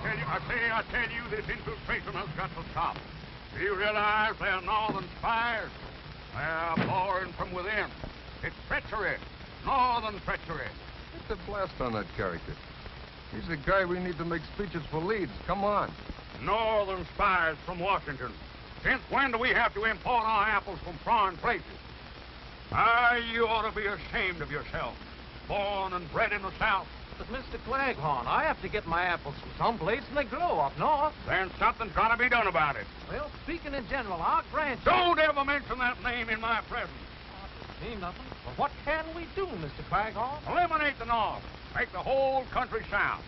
I tell you, this infiltration has got to stop. Do you realize they're northern spies? They're boring from within. It's treachery. Northern treachery. Get the blast on that character. He's the guy we need to make speeches for Leeds. Come on. Northern spies from Washington. Since when do we have to import our apples from foreign places? You ought to be ashamed of yourself. Born and bred in the South. But, Mr. Claghorn, I have to get my apples from someplace, and they grow up north. Then something's got to be done about it. Well, speaking in general, I'll grant you... Don't ever mention that name in my presence. That doesn't mean nothing. Well, what can we do, Mr. Claghorn? Eliminate the North. Make the whole country South.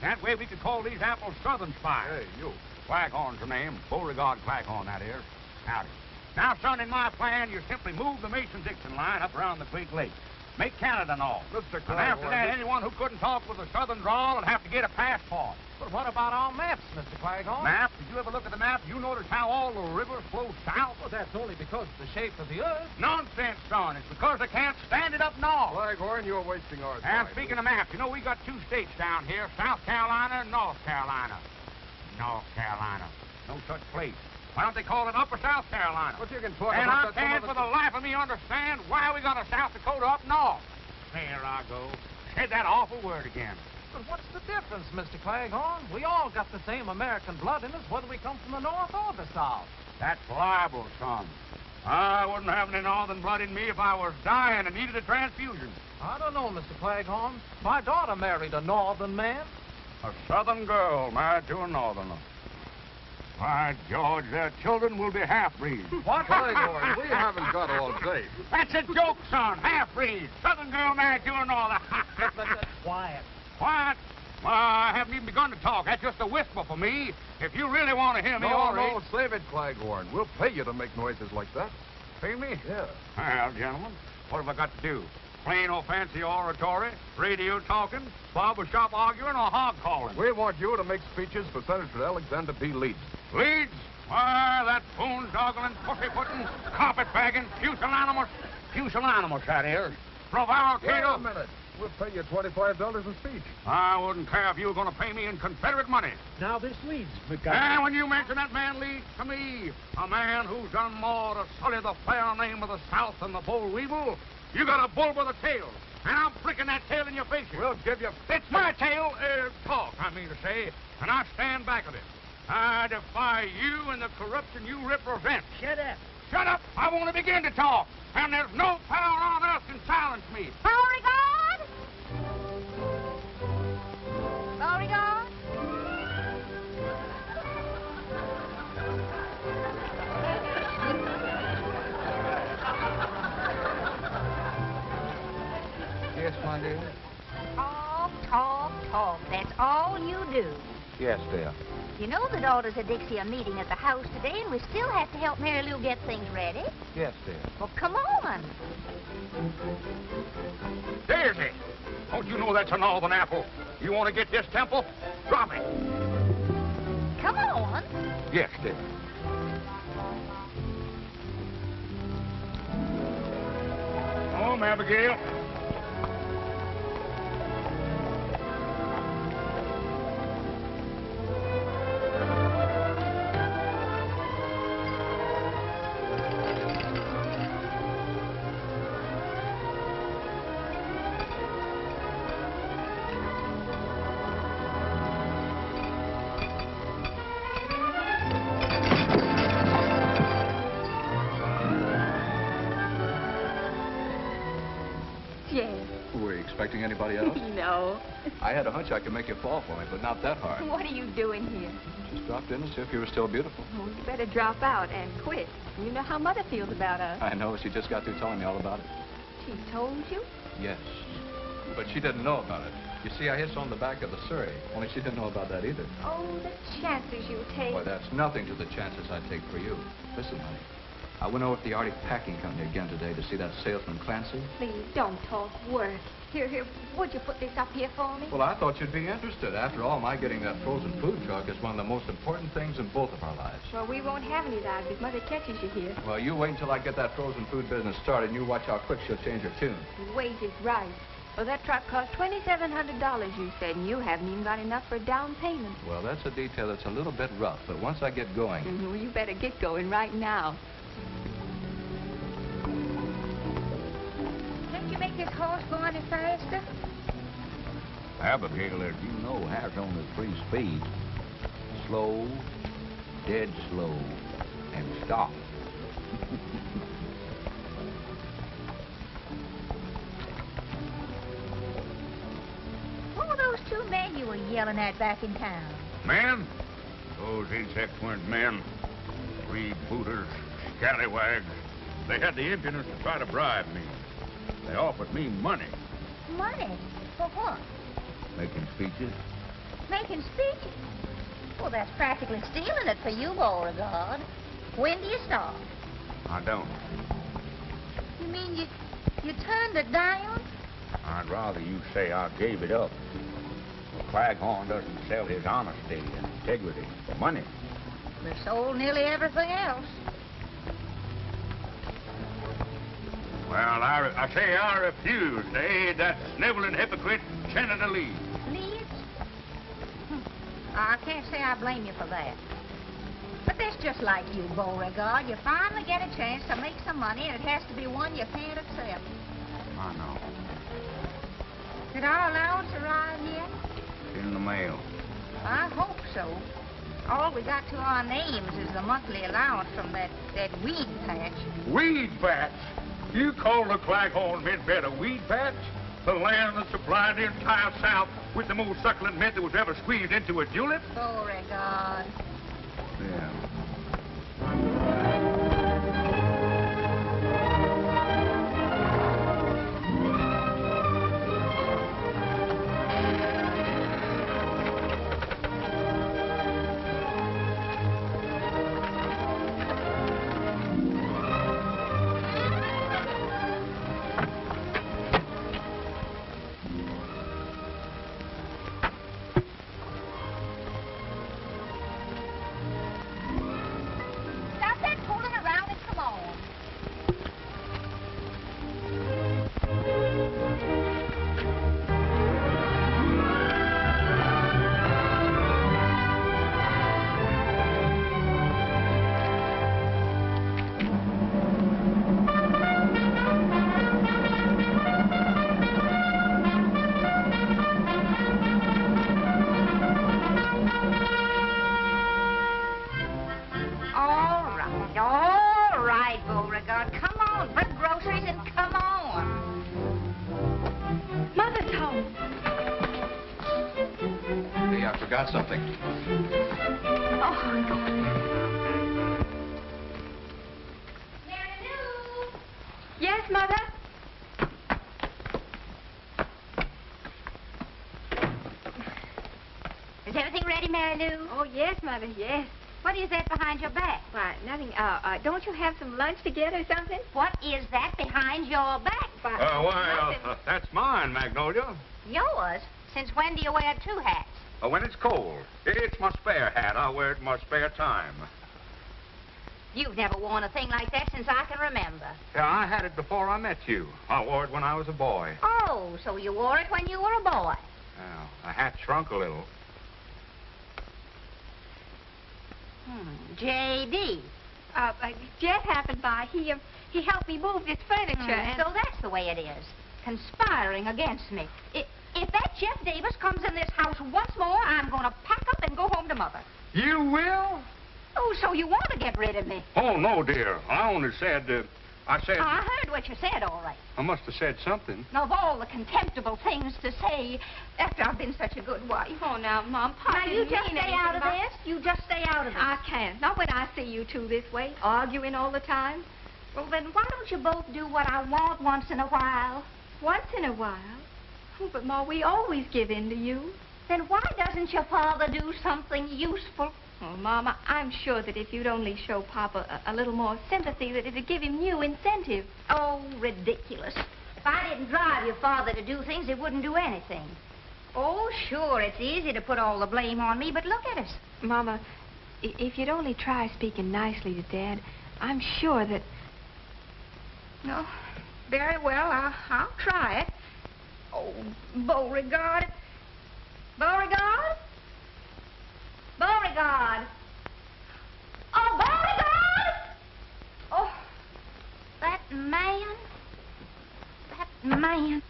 That way we could call these apples Southern spies. Hey, you. Claghorn's the name. Beauregard Claghorn, that is. Howdy. Now, son, in my plan, you simply move the Mason-Dixon line up around the Great Lake. Make Canada North. Mr. And after that, anyone who couldn't talk with a Southern drawl would have to get a passport. But what about our maps, Mr. Claghorn? Map? Did you ever look at the map? You notice how all the rivers flow south? Well, that's only because of the shape of the earth. Nonsense, son. It's because they can't stand it up north. Claghorn, you're wasting our And time. speaking of maps, you know, we got two states down here, South Carolina and North Carolina. North Carolina. No such place. Why don't they call it Upper South Carolina? But you can talk and I about that can't for the life of me understand why we got a South Dakota up north. There I go. Said that awful word again. But what's the difference, Mr. Claghorn? We all got the same American blood in us, whether we come from the north or the south. That's libel, son. I wouldn't have any northern blood in me if I was dying and needed a transfusion. I don't know, Mr. Claghorn. My daughter married a northern man. A southern girl married to a northerner. By George, their children will be half-breeds. What? Claghorn, we haven't got all day. That's a joke, son. Half-breeds. Southern girl married to a northerner. Quiet. Quiet? Well, I haven't even begun to talk. That's just a whisper for me. If you really want to hear me, all right. No, save it, Claghorn. We'll pay you to make noises like that. Pay me? Yeah. Well, gentlemen, what have I got to do? Plain or fancy oratory, radio talking, barber shop arguing, or hog calling? We want you to make speeches for Senator Alexander B. Leeds. Leeds? Why, that boondoggling, pussyfooting, carpetbagging, pusillanimous, that is. Prevaricator. Wait a minute. We'll pay you $25 a speech. I wouldn't care if you were going to pay me in Confederate money. Now, this Leeds, And when you mention that man Leeds to me, a man who's done more to sully the fair name of the South than the boll weevil, you got a bull with a tail. And I'm flicking that tail in your face. We'll give you... It's my tail, talk, I mean to say, and I stand back of it. I defy you and the corruption you represent. Shut up. Shut up! I want to begin to talk, and there's no power on earth can silence me. Beauregard? Beauregard? Yes, my dear? Talk, talk, talk. That's all you do. Yes, dear. You know the daughters of Dixie are meeting at the house today, and we still have to help Mary Lou get things ready. Yes, dear. Well, come on. Daisy! Don't you know that's a northern apple? You want to get this temple? Drop it. Come on. Yes, dear. Home, Abigail. Expecting anybody else? No. I had a hunch I could make you fall for me, but not that hard. What are you doing here? Just dropped in to see if you were still beautiful. Well, you better drop out and quit. You know how Mother feels about us. I know. She just got through telling me all about it. She told you? Yes. But she didn't know about it. You see, I hit on the back of the Surrey. Only she didn't know about that either. Oh, the chances you take. Why, that's nothing to the chances I take for you. Listen, honey. I went over to the Arctic Packing Company again today to see that salesman Clancy. Please, don't talk work. Here, would you put this up here for me? Well, I thought you'd be interested. After all, my getting that frozen food truck is one of the most important things in both of our lives. Well, we won't have any of that if Mother catches you here. Well, you wait until I get that frozen food business started, and you watch how quick she'll change her tune. Wait is right. Well, that truck cost $2,700, you said, and you haven't even got enough for a down payment. Well, that's a detail that's a little bit rough, but once I get going... Well, you better get going right now. Can't you make this horse go any faster? Abigail, as you know, has only 3 speeds. Slow, dead slow, and stop. What were those 2 men you were yelling at back in town? Men? Those insect weren't men. Freebooters, scallywags. They had the impudence to try to bribe me. They offered me money. Money? For what? Making speeches. Making speeches? Well, that's practically stealing it for you, Beauregard. When do you start? I don't. You mean you turned it down? I'd rather you say I gave it up. Claghorn doesn't sell his honesty and integrity for money. We sold nearly everything else. Well, I say I refuse to aid that sniveling hypocrite, Senator Lee. Leeds? I can't say I blame you for that. But that's just like you, Beauregard. You finally get a chance to make some money, and it has to be one you can't accept. I know. Did our allowance arrive yet? It's in the mail. I hope so. All we got to our names is the monthly allowance from that weed patch. Weed patch? You call the Claghorn mint bed a weed patch? The land that supplied the entire South with the most succulent mint that was ever squeezed into a julep? Beauregard. Yeah. Stop that fooling around and come on. All right, Beauregard. Come on, bring groceries and come on. Mother's home. Hey, I forgot something. Oh. Mary Lou! Yes, Mother? Is everything ready, Mary Lou? Oh, yes, Mother, yes. What is that behind your back? Why, nothing. Don't you have some lunch to get or something? What is that behind your back? Nothing. That's mine, Magnolia. Yours? Since when do you wear 2 hats? When it's cold. It's my spare hat. I wear it in my spare time. You've never worn a thing like that since I can remember. Yeah, I had it before I met you. I wore it when I was a boy. Oh, so you wore it when you were a boy. Well, the hat shrunk a little. J.D. Jet happened by. He helped me move this furniture. And So that's the way it is. Conspiring against me. If that Jeff Davis comes in this house once more, I'm going to pack up and go home to Mother. You will? Oh, so you want to get rid of me? Oh, no, dear. I only said, I said... I heard what you said, all right. I must have said something. Now, of all the contemptible things to say after I've been such a good wife. Oh, now, Mom, Pop Now, you didn't just mean stay anything out of about- this. You just stay out of this. I can't. Not when I see you two this way, arguing all the time. Well, then why don't you both do what I want once in a while? Once in a while. Oh, but, Ma, we always give in to you. Then why doesn't your father do something useful? Oh, Mama, I'm sure that if you'd only show Papa a little more sympathy, that it'd give him new incentive. Oh, ridiculous. If I didn't drive your father to do things, he wouldn't do anything. Oh, sure, it's easy to put all the blame on me, but look at us. Mama, if you'd only try speaking nicely to Dad, I'm sure that... No, very well, I'll try it. Oh, Beauregard. Beauregard? Beauregard. Oh, Beauregard! Oh, that man. That man.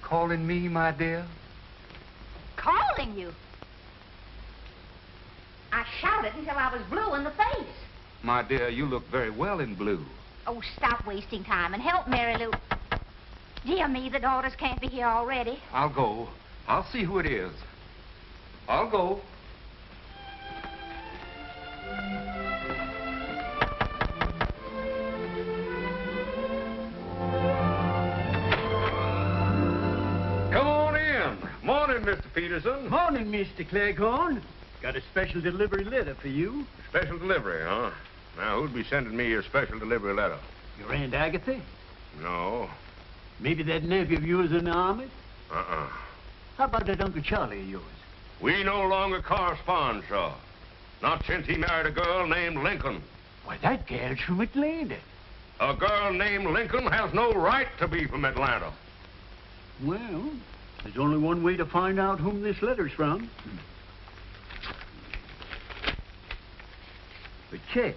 Calling me, my dear? Calling you? I shouted until I was blue in the face. My dear, you look very well in blue. Oh, stop wasting time and help Mary Lou. Dear me, the daughters can't be here already. I'll go. I'll see who it is. I'll go. Come on in. Morning, Mr. Peterson. Morning, Mr. Cleghorn. Got a special delivery letter for you. Special delivery, huh? Now, who'd be sending me a special delivery letter? Your Aunt Agatha? No. Maybe that nephew of yours in the army? Uh-uh. How about that Uncle Charlie of yours? We no longer correspond, sir. Not since he married a girl named Lincoln. Why, that gal's from Atlanta. A girl named Lincoln has no right to be from Atlanta. Well, there's only one way to find out whom this letter's from. A check.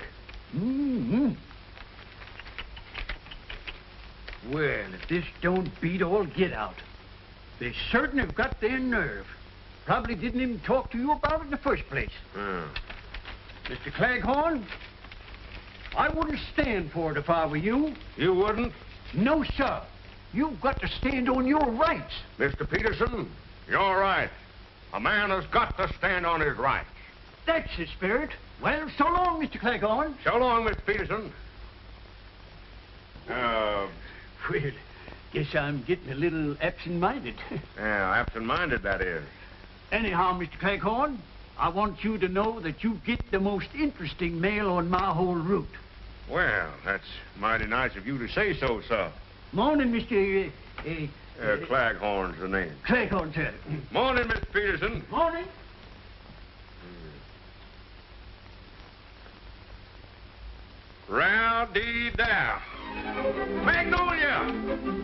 Mm-hmm. Well, if this don't beat all get out. They certain have got their nerve. Probably didn't even talk to you about it in the first place. Mr. Cleghorn, I wouldn't stand for it if I were you. You wouldn't? No, sir. You've got to stand on your rights. Mr. Peterson, you're right. A man has got to stand on his rights. That's the spirit. Well, so long, Mr. Cleghorn. So long, Mr. Peterson. Well, guess I'm getting a little absent-minded. Yeah, absent-minded, that is. Anyhow, Mr. Cleghorn, I want you to know that you get the most interesting mail on my whole route. Well, that's mighty nice of you to say so, sir. Morning, Mr. Claghorn's the name. Cleghorn, sir. Morning, Mr. Peterson. Morning. Row-dee-dow. Magnolia!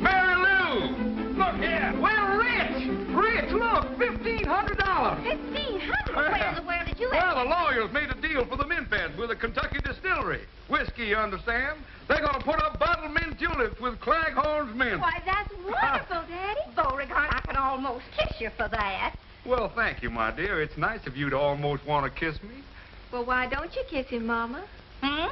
Mary Lou! Look here! Well, Rich, look, $1,500. $1,500? Where in the world did you Well, the lawyers made a deal for the mint beds with a Kentucky distillery. Whiskey, you understand? They're going to put up bottled mint tulips with Claghorn's mint. Why, that's wonderful, Daddy. Beauregard, I can almost kiss you for that. Well, thank you, my dear. It's nice of you to almost want to kiss me. Well, why don't you kiss him, Mama? Hmm?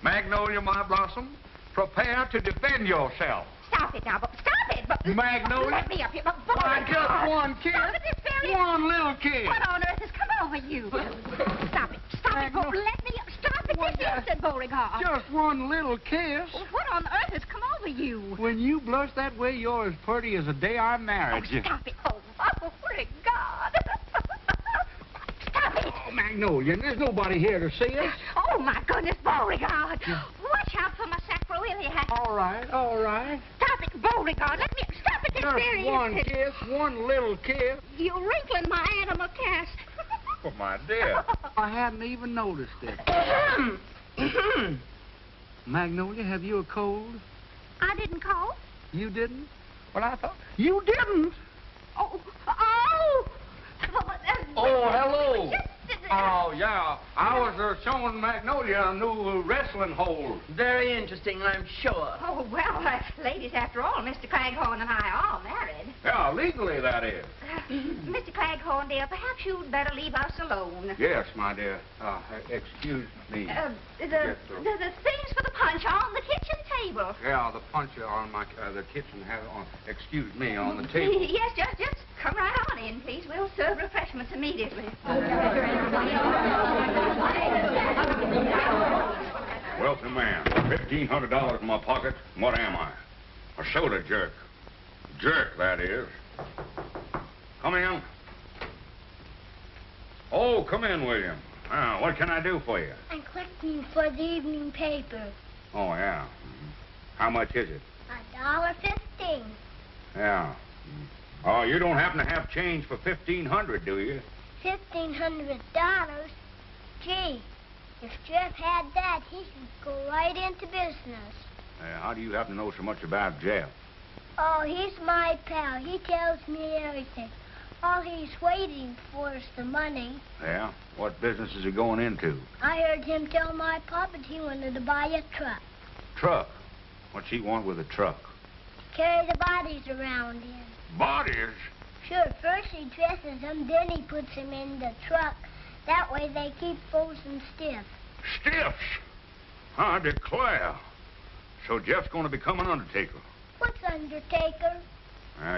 Magnolia, my blossom, prepare to defend yourself. Stop it now, stop it! But Magnolia? let me up here, but Why, Beauregard. just one kiss. Stop it this very... One little kiss. What on earth has come over you? Stop it, Let me up. Stop it this instant, Beauregard. Just one little kiss. What on earth has come over you? When you blush that way, you're as pretty as the day I married you. Stop it. Oh, Beauregard. Stop it. Oh, Magnolia, there's nobody here to see us. Oh, my goodness, Beauregard. Watch out for my sacroiliac. All right. Stop it, Beauregard. Let me... Stop it this very Just one instant. kiss, one little kiss. You're wrinkling my animal cast. Oh, my dear. I hadn't even noticed it. Magnolia, have you a cold? I didn't call. You didn't? Well, I thought... You didn't? Oh! Oh, hello. Oh, yeah. I was showing Magnolia a new wrestling hold. Very interesting, I'm sure. Oh, well, ladies, after all, Mr. Claghorn and I are married. Yeah, legally, that is. Mr. Claghorn, dear, perhaps you'd better leave us alone. Yes, my dear. Excuse me. The things for the punch are on the kitchen table. Yeah, the punch on the kitchen have on, excuse me, on the table. Yes, just come right on in, please. We'll serve refreshments immediately. Wealthy man, $1,500 in my pocket. What am I? A soda jerk. Jerk, that is. Come in. Oh, come in, William. What can I do for you? I'm collecting for the evening paper. Oh, yeah. How much is it? $1.15. Yeah. Oh, you don't happen to have change for $1,500, do you? $1,500? Gee, if Jeff had that, he could go right into business. How do you happen to know so much about Jeff? Oh, he's my pal. He tells me everything. All he's waiting for is the money. Yeah? What business is he going into? I heard him tell my papa that he wanted to buy a truck. Truck? What's he want with a truck? Carry the bodies around in. Bodies? Sure, first he dresses them, then he puts them in the truck. That way they keep frozen stiff. Stiffs? I declare. So Jeff's going to become an undertaker. What's undertaker?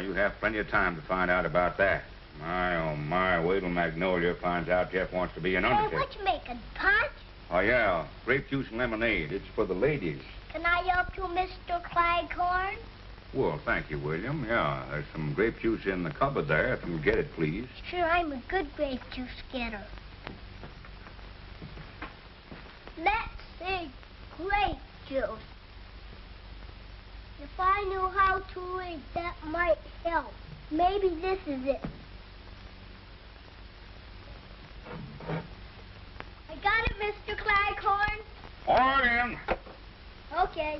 You have plenty of time to find out about that. My, oh my, wait till Magnolia finds out Jeff wants to be an undertaker. Hey, what you making, punch? Oh, yeah, grape juice and lemonade. It's for the ladies. Can I help you, Mr. Claghorn? Well, thank you, William. Yeah, there's some grape juice in the cupboard there, if you'll get it, please. Sure, I'm a good grape juice getter. Let's see, grape juice. If I knew how to read, that might help. Maybe this is it. I got it, Mr. Claghorn. All right, in. Okay.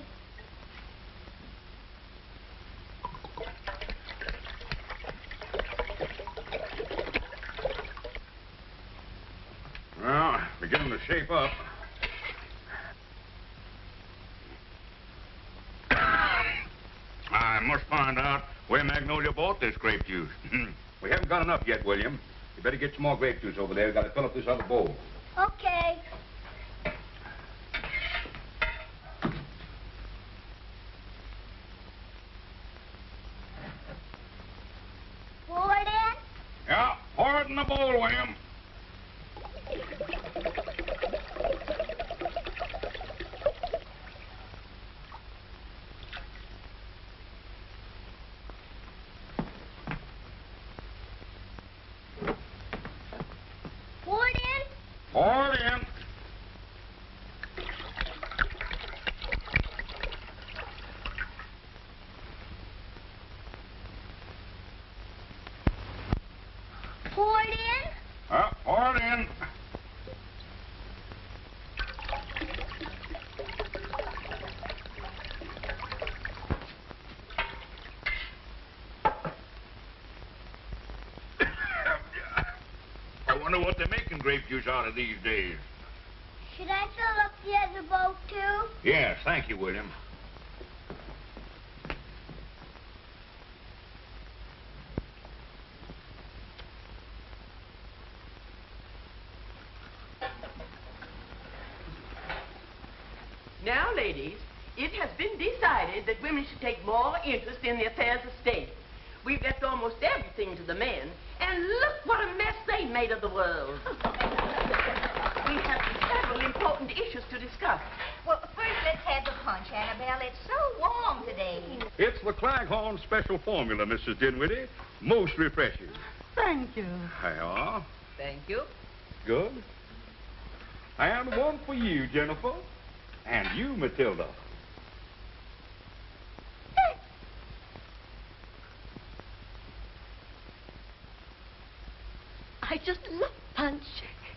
Well, beginning to shape up. I must find out where Magnolia bought this grape juice. We haven't got enough yet, William. You better get some more grape juice over there. We've got to fill up this other bowl. Okay. Pour it in? Yeah, pour it in the bowl, William. Pour it in? Pour it in. Pour it in? Pour it in. I wonder what they're making grape juice out of these days. Should I fill up the other bowl, too? Yes, thank you, William. Now, ladies, it has been decided that women should take more interest in the affairs of state. We've left almost everything to the men, and look what a mess they made of the world. We have several important issues to discuss. Well, first let's have the punch, Annabelle. It's so warm today. It's the Claghorn Special Formula, Mrs. Dinwiddie. Most refreshing. Thank you. There you are. Thank you. Good. And one for you, Jennifer. And you, Matilda. I just love punch.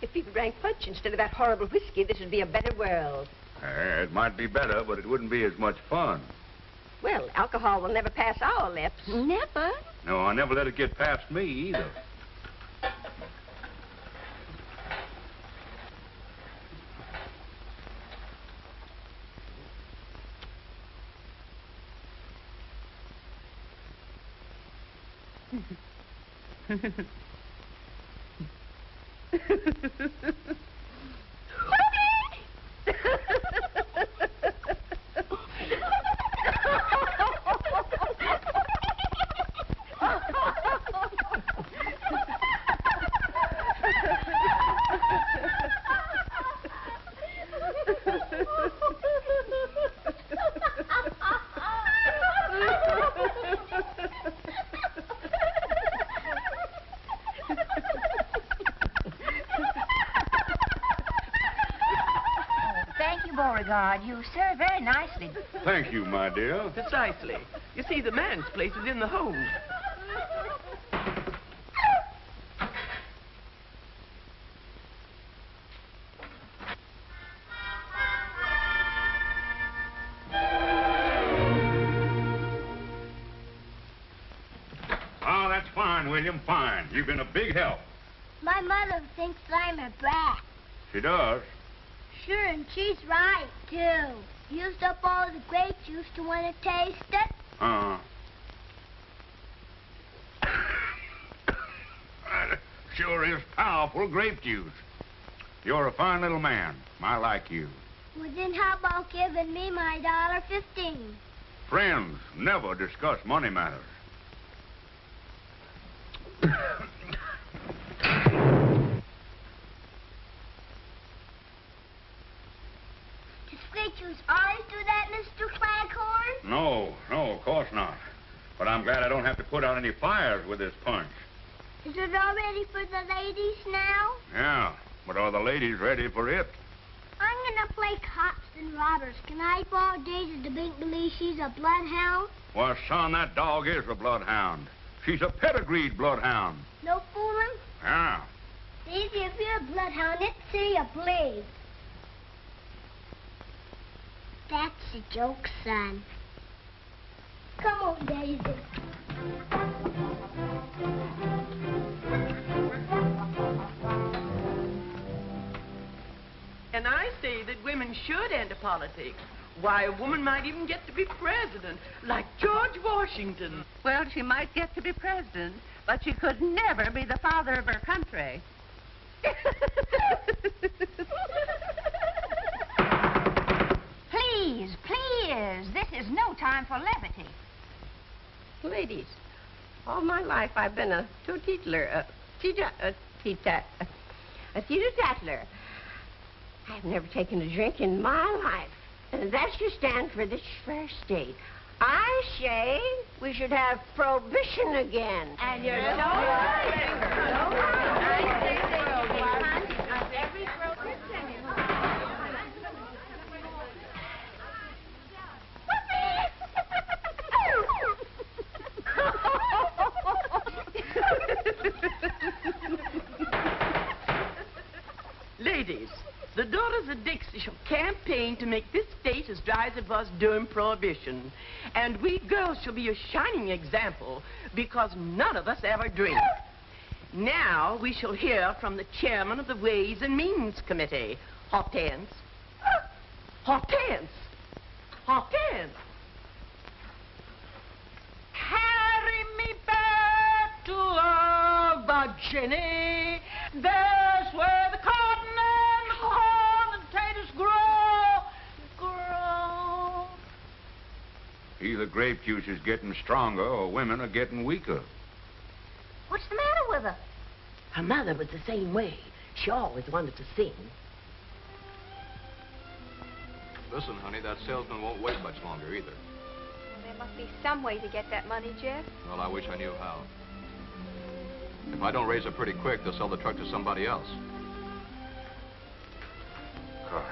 If people drank punch instead of that horrible whiskey, this would be a better world. It might be better, but it wouldn't be as much fun. Well, alcohol will never pass our lips. Never? No, I never let it get past me either. Thank you, Beauregard. You serve very nicely. Thank you, my dear. Precisely. You see, the man's place is in the home. Fine, William, fine. You've been a big help. My mother thinks I'm a brat. She does. Sure, and she's right, too. Used up all the grape juice to want to taste it. That sure is powerful grape juice. You're a fine little man. I like you. Well, then how about giving me my $1.15? Friends never discuss money matters. Think you always do that, Mr. Claghorn? No, of course not. But I'm glad I don't have to put out any fires with this punch. Is it all ready for the ladies now? Yeah, but are the ladies ready for it? I'm gonna play cops and robbers. Can I borrow Daisy to make believe she's a bloodhound? Well, son, that dog is a bloodhound. She's a pedigreed bloodhound. No fooling? Yeah. Daisy, if you're a bloodhound, let's see you bleed. That's a joke, son. Come on, Daisy. And I say that women should enter politics. Why, a woman might even get to be president, like George Washington. Well, she might get to be president, but she could never be the father of her country. Please, this is no time for levity. Ladies, all my life I've been a teetotaler, a teetotaler. I've never taken a drink in my life, and that should stand for this fair state. I say we should have prohibition again. And you're so right. Ladies, the daughters of Dixie shall campaign to make this state as dry as it was during Prohibition. And we girls shall be a shining example because none of us ever drink. Now we shall hear from the chairman of the Ways and Means Committee. Hortense. Hortense. Hortense. Carry me back to Virginia. There's where the cotton and corn and potatoes grow. Either grape juice is getting stronger or women are getting weaker. What's the matter with her? Her mother was the same way. She always wanted to sing. Listen, honey, that salesman won't wait much longer either. There must be some way to get that money, Jeff. Well, I wish I knew how. If I don't raise it pretty quick, they'll sell the truck to somebody else. Gosh.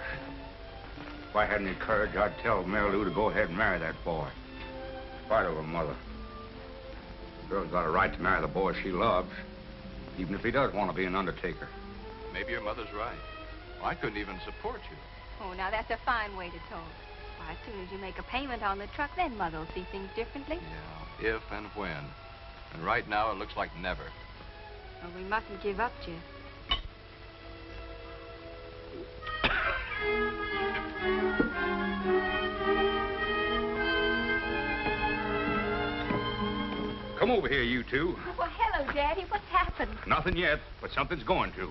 If I had any courage, I'd tell Mary Lou to go ahead and marry that boy. In spite of her mother. The girl's got a right to marry the boy she loves, even if he does want to be an undertaker. Maybe your mother's right. Well, I couldn't even support you. Oh, now that's a fine way to talk. Why, as soon as you make a payment on the truck, then Mother will see things differently. Yeah, if and when. And right now, it looks like never. Well, we mustn't give up, Jeff. Come over here, you two. Well, hello, Daddy. What's happened? Nothing yet, but something's going to.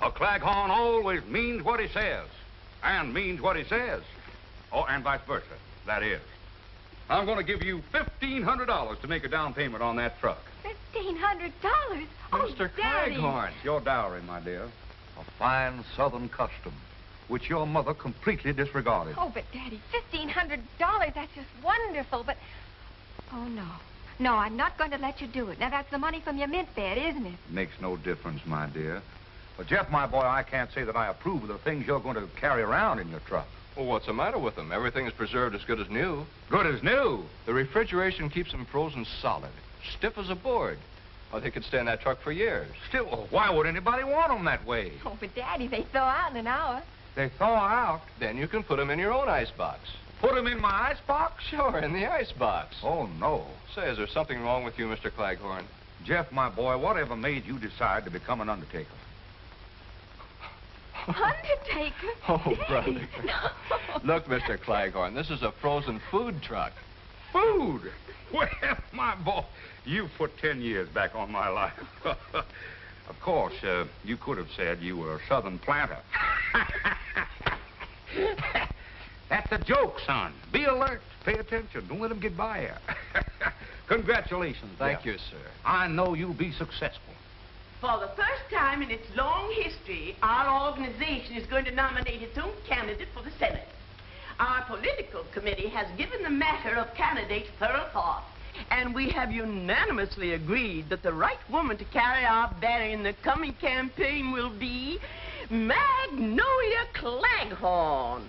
A Claghorn always means what he says, and means what he says. Oh, and vice versa, that is. I'm going to give you $1,500 to make a down payment on that truck. $1,500? Oh, Mr. Daddy. Claghorn. It's your dowry, my dear. A fine Southern custom, which your mother completely disregarded. Oh, but Daddy, $1,500, that's just wonderful, but... Oh, no. No, I'm not going to let you do it. Now, that's the money from your mint bed, isn't it? Makes no difference, my dear. But, Jeff, my boy, I can't say that I approve of the things you're going to carry around in your truck. Well, what's the matter with them? Everything is preserved as good as new. Good as new. The refrigeration keeps them frozen solid, stiff as a board. Well, they could stay in that truck for years. Still, why would anybody want them that way? Oh, but Daddy, they thaw out in an hour. They thaw out. Then you can put them in your own icebox. Put them in my icebox? Sure, in the icebox. Oh, no. Say, is there something wrong with you, Mr. Claghorn? Jeff, my boy, whatever made you decide to become an undertaker? Undertaker? Oh, brother. Look, Mr. Claghorn, this is a frozen food truck. Food? Well, my boy, you put 10 years back on my life. Of course, you could have said you were a southern planter. That's a joke, son. Be alert. Pay attention. Don't let them get by you. Congratulations, Thank Jeff. you, sir. I know you'll be successful. For the first time in its long history, our organization is going to nominate its own candidate for the Senate. Our political committee has given the matter of candidates thorough thought, and we have unanimously agreed that the right woman to carry our banner in the coming campaign will be Magnolia Claghorn,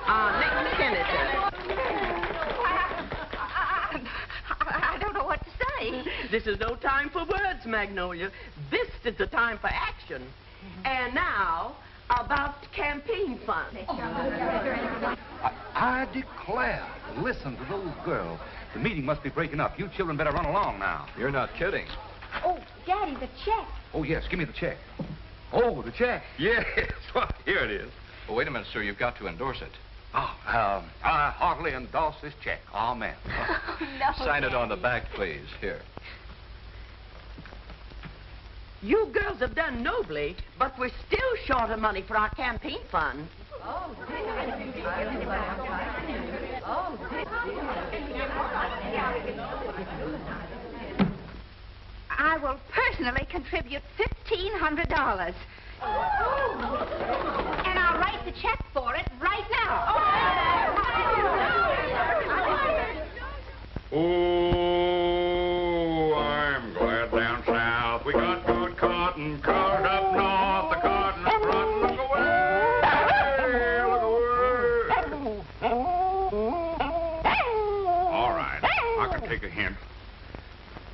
our next senator. I don't know what to say. This is no time for words, Magnolia. This is the time for action. And now, about campaign funds. I declare. Listen to those girls. The meeting must be breaking up. You children better run along now. You're not kidding. Oh, Daddy, the check. Oh, yes. Give me the check. Oh, the check. Yes. Well, here it is. Well, wait a minute, sir. You've got to endorse it. Oh, I heartily endorse this check. Amen. No, Sign it on the Daddy. back, please. Here. You girls have done nobly, but we're still short of money for our campaign fund. I will personally contribute $1,500. And I'll write the check for it right now. Oh, I'm glad down south we got good cotton. Cars up north, the cotton up front. Look away, look away. All right, I can take a hint.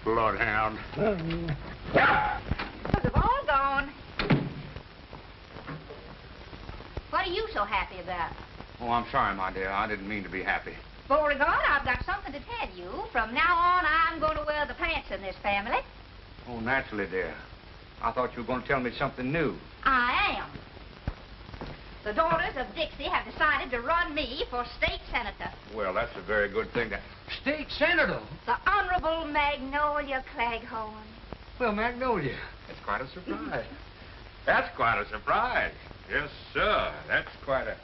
Bloodhound. They've all gone. What are you so happy about? Oh, I'm sorry, my dear. I didn't mean to be happy. Beauregard, I've got something to tell you. From now on, I'm going to wear the pants in this family. Oh, naturally, dear. I thought you were going to tell me something new. I am. The daughters of Dixie have decided to run me for state senator. Well, that's a very good thing. State senator? The Honorable Magnolia Claghorn. Well, Magnolia, that's quite a surprise. That's quite a surprise. Yes, sir. That's quite a...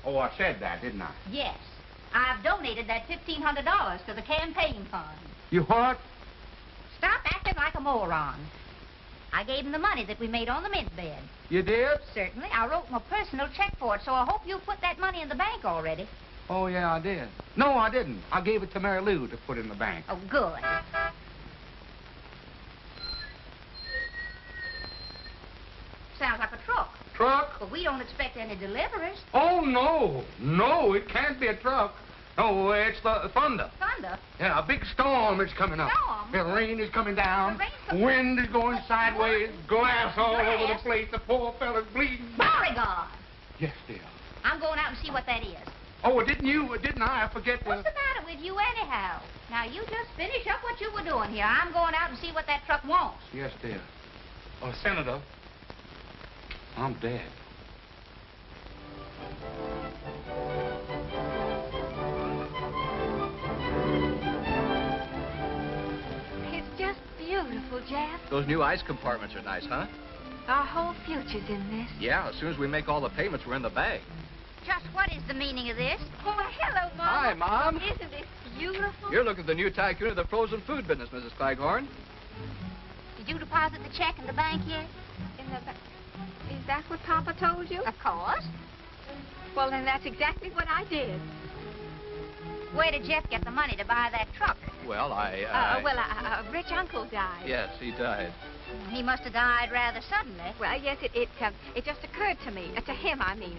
Oh, I said that, didn't I? Yes. I've donated that $1,500 to the campaign fund. You what? Stop acting like a moron. I gave him the money that we made on the mint bed. You did? Certainly. I wrote him a personal check for it, so I hope you put that money in the bank already. Oh, yeah, I did. No, I didn't. I gave it to Mary Lou to put in the bank. Oh, good. Sounds like a truck. Truck? But we don't expect any deliveries. Oh, no. No, it can't be a truck. No, it's the thunder. Thunder? Yeah, a big storm is coming up. Storm? The rain is coming down. The rain's coming Wind is going sideways. Glass all over the Glass? place. The poor fella's bleeding. Beauregard! Yes, dear. I'm going out and see what that is. Oh, didn't I? I forget to... What's the matter with you anyhow? Now, you just finish up what you were doing here. I'm going out and see what that truck wants. Yes, dear. Oh, Senator, I'm dead. It's just beautiful, Jeff. Those new ice compartments are nice, huh? Our whole future's in this. Yeah, as soon as we make all the payments, we're in the bag. Just what is the meaning of this? Oh, hello, Mom. Hi, Mom. Isn't this beautiful? You're looking at the new tycoon of the frozen food business, Mrs. Claghorn. Did you deposit the check in the bank yet? Is that what Papa told you? Of course. Well, then that's exactly what I did. Where did Jeff get the money to buy that truck? Well, A rich uncle died. Yes, he died. He must have died rather suddenly. Well, yes, it just occurred to me. To him, I mean.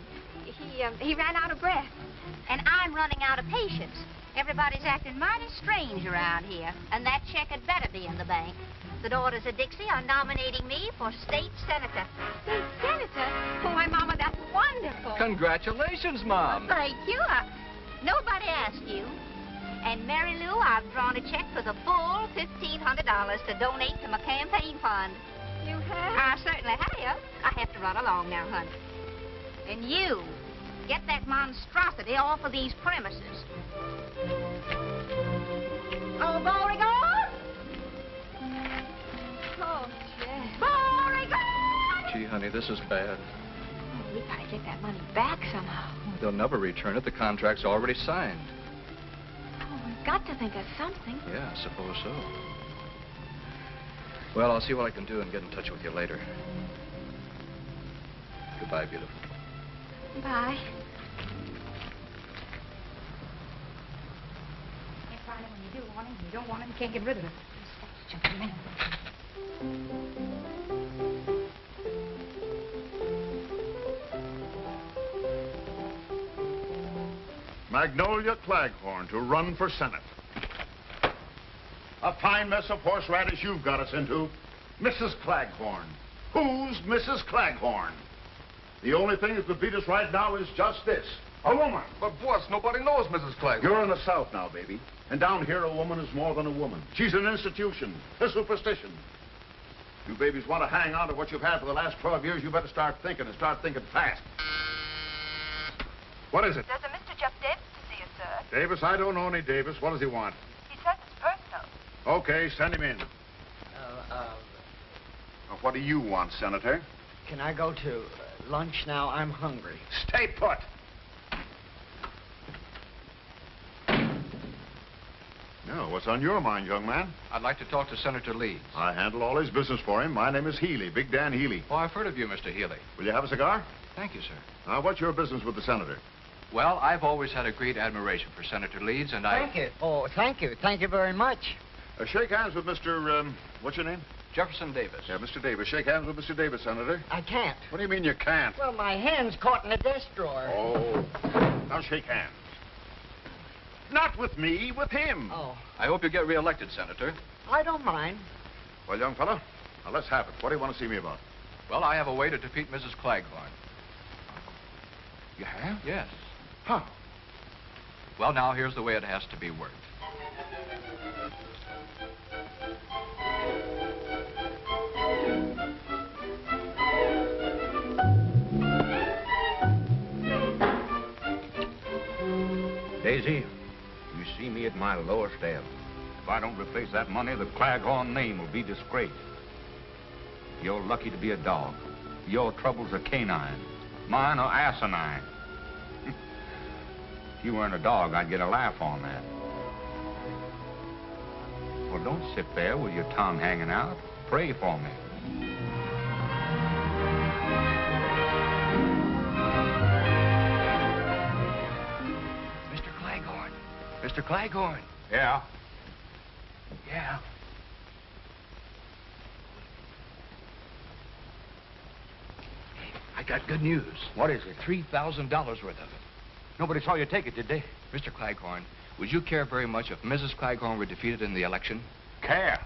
He ran out of breath. And I'm running out of patience. Everybody's acting mighty strange around here. And that check had better be in the bank. The daughters of Dixie are nominating me for state senator. State senator? Oh, my Mama, that's wonderful. Congratulations, Mom. Thank you. Nobody asked you. And Mary Lou, I've drawn a check for the full $1,500 to donate to my campaign fund. You have? I certainly have. I have to run along now, honey. And you, get that monstrosity off of these premises. Oh, Beauregard! Oh, Jeff. Beauregard! Gee, honey, this is bad. Oh, we gotta get that money back somehow. They'll never return it. The contract's already signed. Oh, we've got to think of something. Yeah, I suppose so. Well, I'll see what I can do and get in touch with you later. Goodbye, beautiful. Bye. Can't find it when you do want him. You don't want him, you can't get rid of it. Jumping in. Magnolia Claghorn to run for Senate. A fine mess of horseradish you've got us into. Mrs. Claghorn. Who's Mrs. Claghorn? The only thing that could beat us right now is just this. A woman. But, boss, nobody knows Mrs. Claghorn. You're in the South now, baby. And down here, a woman is more than a woman. She's an institution, a superstition. You babies want to hang on to what you've had for the last 12 years, you better start thinking and start thinking fast. What is it? There's a Mr. Jeff Davis to see you, sir. Davis, I don't know any Davis. What does he want? He says it's personal. Okay, send him in. Now, what do you want, Senator? Can I go to lunch now? I'm hungry. Stay put. Now, what's on your mind, young man? I'd like to talk to Senator Leeds. I handle all his business for him. My name is Healy, Big Dan Healy. Oh, I've heard of you, Mr. Healy. Will you have a cigar? Thank you, sir. Now, what's your business with the senator? Well, I've always had a great admiration for Senator Leeds, and I... Thank you. Oh, thank you. Thank you very much. Shake hands with Mr. What's your name? Jefferson Davis. Yeah, Mr. Davis. Shake hands with Mr. Davis, Senator. I can't. What do you mean you can't? Well, my hand's caught in a desk drawer. Oh. Now shake hands. Not with me, with him. Oh. I hope you get reelected, Senator. I don't mind. Well, young fella, now let's have it. What do you want to see me about? Well, I have a way to defeat Mrs. Claghorn. You have? Yes. How? Well, now, here's the way it has to be worked. Daisy, you see me at my lowest ebb. If I don't replace that money, the Claghorn name will be disgraced. You're lucky to be a dog. Your troubles are canine. Mine are asinine. If you weren't a dog, I'd get a laugh on that. Well, don't sit there with your tongue hanging out. Pray for me. Mr. Claghorn. Mr. Claghorn. Yeah? Yeah. I got good news. What is it? $3,000 worth of it. Nobody saw you take it, did they? Mr. Claghorn, would you care very much if Mrs. Claghorn were defeated in the election? Care?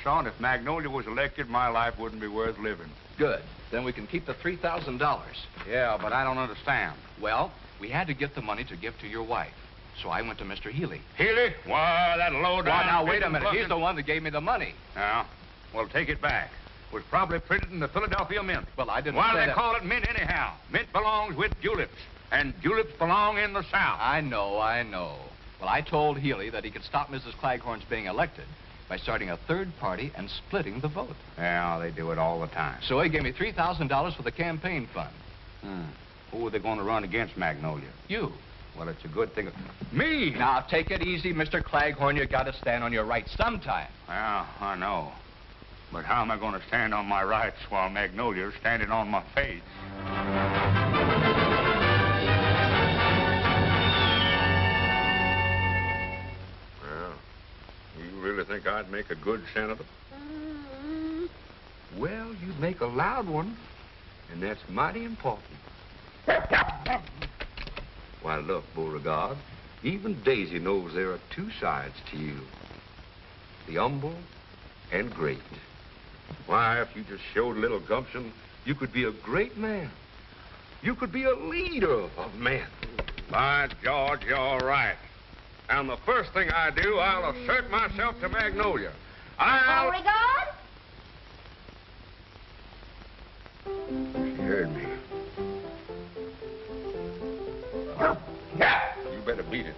Son, if Magnolia was elected, my life wouldn't be worth living. Good. Then we can keep the $3,000. Yeah, but I don't understand. Well, we had to get the money to give to your wife. So I went to Mr. Healy. Healy? Why, that low-down... Well, now, wait a minute. fucking- He's the one that gave me the money. Yeah? Well, take it back. It was probably printed in the Philadelphia Mint. Well, I didn't Why say do they that. call it mint anyhow? Mint belongs with juleps, and juleps belong in the South. I know. Well, I told Healy that he could stop Mrs. Claghorn's being elected by starting a third party and splitting the vote. Yeah, they do it all the time. So he gave me $3,000 for the campaign fund. Who are they going to run against, Magnolia? You. Well, it's a good thing. Me? Now, take it easy, Mr. Claghorn. You got to stand on your rights sometime. Yeah, I know. But how am I going to stand on my rights while Magnolia's standing on my face? Well, you really think I'd make a good senator? Well, you'd make a loud one, and that's mighty important. Why, look, Beauregard, even Daisy knows there are two sides to you. The humble and great. Why, if you just showed a little gumption, you could be a great man. You could be a leader of men. By George, you're right. And the first thing I do, I'll assert myself to Magnolia. I'll... Beauregard? She heard me. Yeah. You better beat it.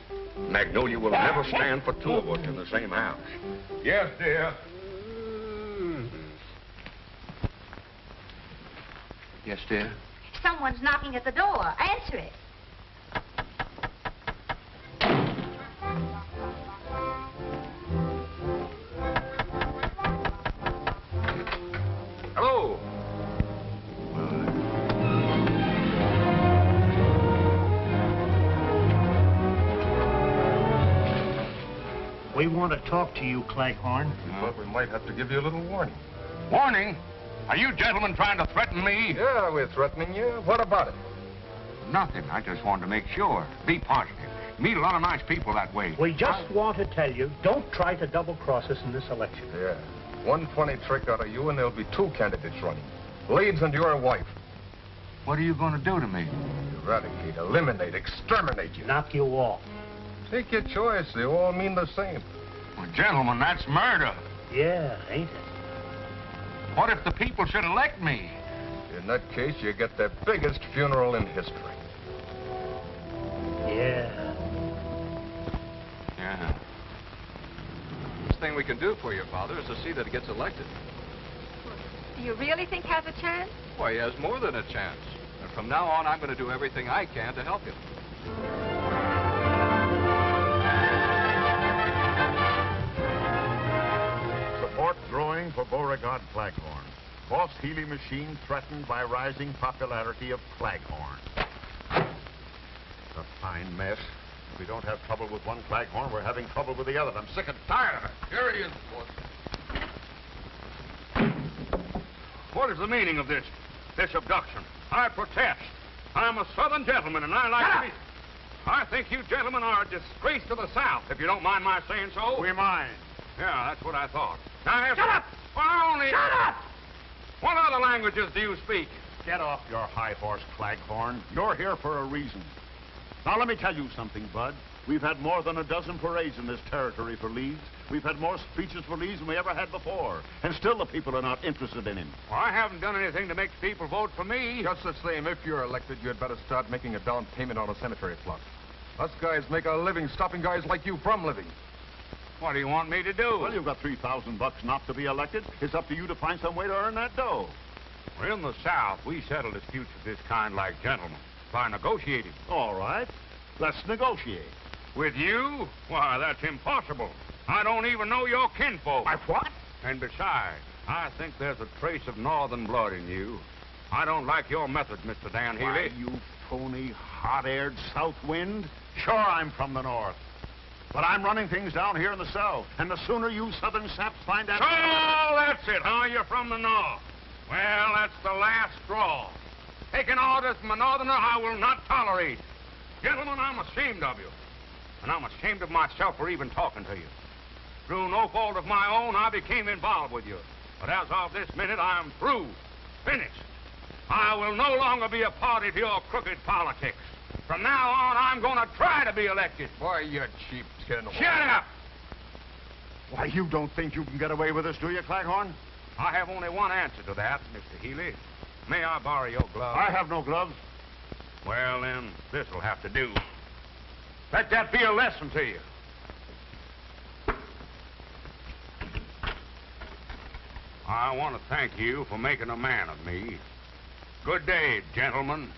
Magnolia will never stand for two of us in the same house. Yes, dear. Yes, dear? Someone's knocking at the door. Answer it. Hello. We want to talk to you, Claghorn. But we might have to give you a little warning. Warning? Are you gentlemen trying to threaten me? Yeah, we're threatening you. What about it? Nothing. I just wanted to make sure. Be positive. Meet a lot of nice people that way. We just want to tell you, don't try to double-cross us in this election. Yeah. One funny trick out of you, and there'll be two candidates running. Leeds and your wife. What are you going to do to me? Eradicate, eliminate, exterminate you. Knock you off. Take your choice. They all mean the same. Well, gentlemen, that's murder. Yeah, ain't it? What if the people should elect me? In that case, you get the biggest funeral in history. Yeah. Yeah. Best thing we can do for your father is to see that he gets elected. Do you really think he has a chance? Why, he has more than a chance. And from now on, I'm going to do everything I can to help him. Support growing for Beauregard Claghorn. Boss Healy machine threatened by rising popularity of Claghorn. A fine mess. If we don't have trouble with one Claghorn, we're having trouble with the other. I'm sick and tired of it. Here he is, boss. What is the meaning of this abduction? I protest. I'm a Southern gentleman, and I like to be... I think you gentlemen are a disgrace to the South, if you don't mind my saying so. We mind. Yeah, that's what I thought. Now, Shut up! Well, only... Shut up! What other languages do you speak? Get off your high horse, Claghorn. You're here for a reason. Now, let me tell you something, Bud. We've had more than a dozen parades in this territory for Leeds. We've had more speeches for Leeds than we ever had before. And still the people are not interested in him. Well, I haven't done anything to make people vote for me. Just the same, if you're elected, you'd better start making a down payment on a cemetery plot. Us guys make a living stopping guys like you from living. What do you want me to do? Well, you've got $3,000 not to be elected. It's up to you to find some way to earn that dough. Well, in the South, we settle disputes of this kind like gentlemen, by negotiating. All right. Let's negotiate. With you? Why, that's impossible. I don't even know your kinfolk. My what? And besides, I think there's a trace of northern blood in you. I don't like your methods, Mr. Dan Healy. Why, you phony, hot-aired south wind. Sure, I'm from the north. But I'm running things down here in the south. And the sooner you southern saps find out... So, that's it, huh? You're from the north. Well, that's the last straw. Taking orders from a northerner I will not tolerate. Gentlemen, I'm ashamed of you. And I'm ashamed of myself for even talking to you. Through no fault of my own, I became involved with you. But as of this minute, I'm through. Finished. I will no longer be a party to your crooked politics. From now on, I'm going to try to be elected. Why, you cheap tin. Shut up! Why, you don't think you can get away with this, do you, Claghorn? I have only one answer to that, Mr. Healy. May I borrow your gloves? I have no gloves. Well, then, this'll have to do. Let that be a lesson to you. I want to thank you for making a man of me. Good day, gentlemen.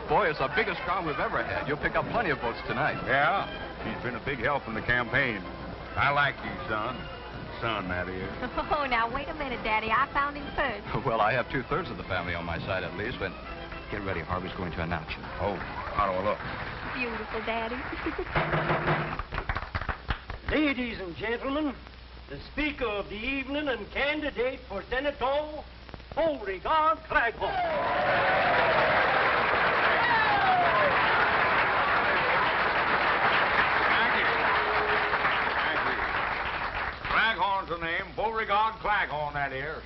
Boy, it's the biggest crowd we've ever had. You'll pick up plenty of votes tonight. Yeah? He's been a big help in the campaign. I like you, son. Son, that is. Oh, now, wait a minute, Daddy. I found him first. Well, I have 2/3 of the family on my side, at least, but get ready. Harvey's going to announce you. Oh, how do I look? beautiful, Daddy. Ladies and gentlemen, the speaker of the evening and candidate for Senator, Beauregard Claghorn. Claghorn's the name. Beauregard Claghorn, that is.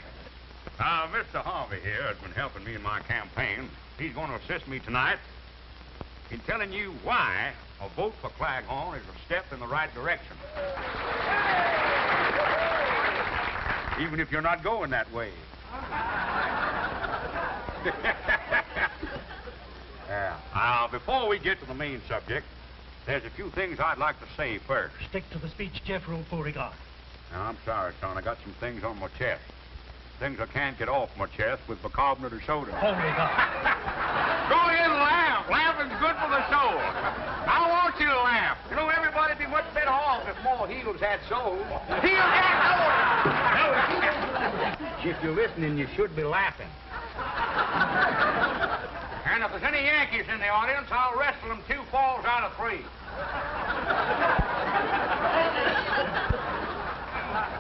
Mr. Harvey here has been helping me in my campaign. He's going to assist me tonight in telling you why a vote for Claghorn is a step in the right direction. Even if you're not going that way. Before we get to the main subject, there's a few things I'd like to say first. Stick to the speech, Jeffrey Beauregard. Now, I'm sorry, son. I got some things on my chest. Things I can't get off my chest with bicarbonate of soda. Beauregard. Go ahead and laugh. Laughing's good for the soul. I want you to laugh. You know, everybody'd be much better off if more heels had souls. Heels had souls! If you're listening, you should be laughing. And if there's any Yankees in the audience, I'll wrestle them 2 falls out of 3.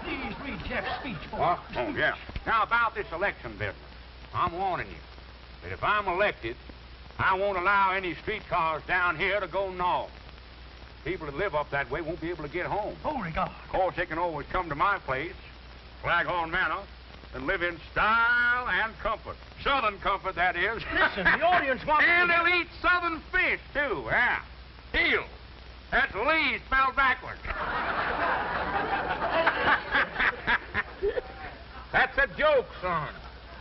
Please read Jeff's speech for What? Oh, yeah. Now, about this election business, I'm warning you that if I'm elected, I won't allow any streetcars down here to go north. People that live up that way won't be able to get home. Beauregard. Of course, they can always come to my place, Claghorn Manor, and live in style and comfort. Southern comfort, that is. Listen, the audience wants And they'll eat southern fish, too, yeah. Eel. That's Lee spelled backwards. That's a joke, son.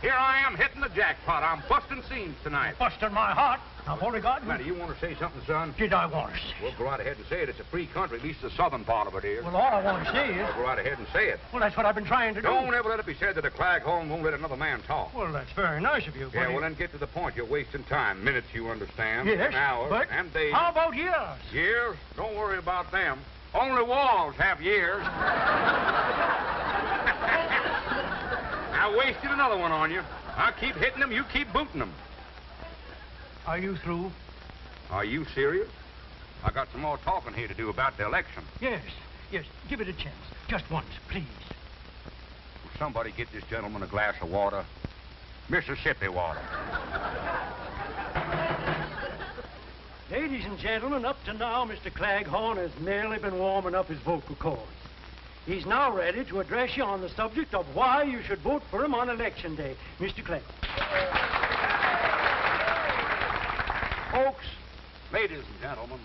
Here I am hitting the jackpot. I'm busting seams tonight. Busting my heart. Now, Beauregard. Now, do you want to say something, son? Did I want to say? Well, go right ahead and say it. It's a free country, at least the southern part of it is. Well, all I want to say is... Well, go right ahead and say it. Well, that's what I've been trying to do. Don't ever let it be said that a Claghorn won't let another man talk. Well, that's very nice of you, but... Yeah, well, then get to the point. You're wasting time. Minutes, you understand. Yes, Hours but and days. how about years? Years? Don't worry about them. Only walls have years. I wasted another one on you. I keep hitting them, you keep booting them. Are you through? Are you serious? I got some more talking here to do about the election. Yes. Give it a chance. Just once, please. Will somebody get this gentleman a glass of water? Mississippi water. Ladies and gentlemen, up to now, Mr. Claghorn has merely been warming up his vocal cords. He's now ready to address you on the subject of why you should vote for him on Election Day. Mr. Claghorn. Folks, ladies and gentlemen,